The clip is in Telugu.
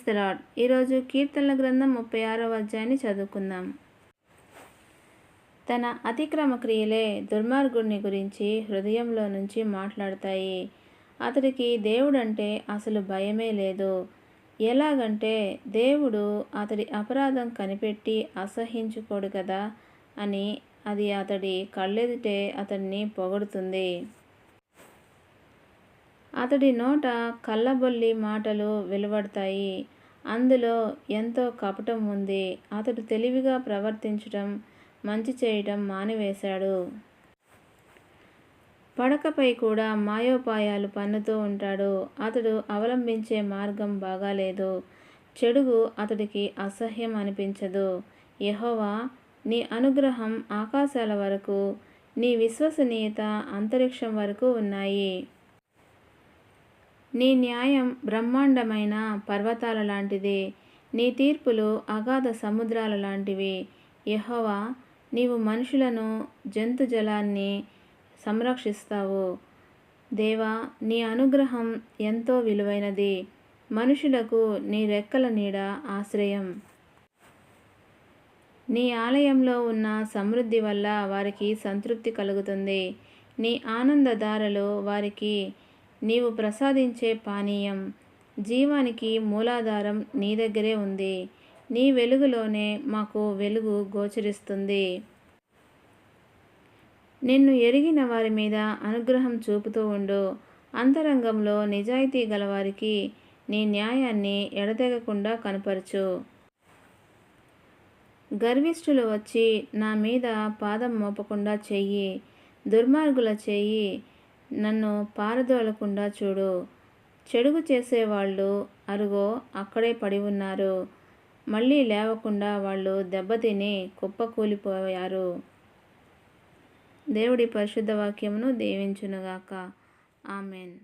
Praise the lord. ఈరోజు కీర్తనల గ్రంథం 36వ అధ్యాయాన్ని చదువుకుందాం. తన అతిక్రమ క్రియలే దుర్మార్గుడిని గురించి హృదయంలో నుంచి మాట్లాడతాయి. అతడికి దేవుడంటే అసలు భయమే లేదు. ఎలాగంటే దేవుడు అతడి అపరాధం కనిపెట్టి అసహ్యించుకోడు కదా అని అది అతడి కళ్ళెదుటే అతడిని పొగడుతుంది. అతడి నోట కల్లబొల్లి మాటలు వెలువడతాయి. అందులో ఎంతో కపటం ఉంది. అతడు తెలివిగా ప్రవర్తించటం, మంచి చేయటం మానివేశాడు. పడకపై కూడా మాయోపాయాలు పన్నుతూ ఉంటాడు. అతడు అవలంబించే మార్గం బాగాలేదు. చెడుగు అతడికి అసహ్యం అనిపించదు. యెహోవా, నీ అనుగ్రహం ఆకాశాల వరకు, నీ విశ్వసనీయత అంతరిక్షం వరకు ఉన్నాయి. నీ న్యాయం బ్రహ్మాండమైన పర్వతాల లాంటిది. నీ తీర్పులు అగాధ సముద్రాల లాంటివి. యెహోవా, నీవు మనుషులను, జంతుజాలాన్ని సంరక్షిస్తావు. దేవా, నీ అనుగ్రహం ఎంతో విలువైనది. మనుషులకు నీ రెక్కల నీడ ఆశ్రయం. నీ ఆలయంలో ఉన్న సమృద్ధి వల్ల వారికి సంతృప్తి కలుగుతుంది. నీ ఆనందధారలు వారికి నీవు ప్రసాదించే పానీయం. జీవానికి మూలాధారం నీ దగ్గరే ఉంది. నీ వెలుగులోనే మాకు వెలుగు గోచరిస్తుంది. నిన్ను ఎరిగిన వారి మీద అనుగ్రహం చూపుతూ ఉండు. అంతరంగంలో నిజాయితీ గలవారికి నీ న్యాయాన్ని ఎడతెగకుండా కనపరచు. గర్విష్ఠులు వచ్చి నా మీద పాదం మోపకుండా చెయ్యి. దుర్మార్గుల చేయి నన్ను పారదోలకుండా చూడు. చెడుగు చేసేవాళ్ళు అరుగో అక్కడే పడి ఉన్నారు. మళ్ళీ లేవకుండా వాళ్ళు దెబ్బతిని కుప్పకూలిపోయారు. దేవుడి పరిశుద్ధ వాక్యమును దీవించునుగాక. ఆమెన్.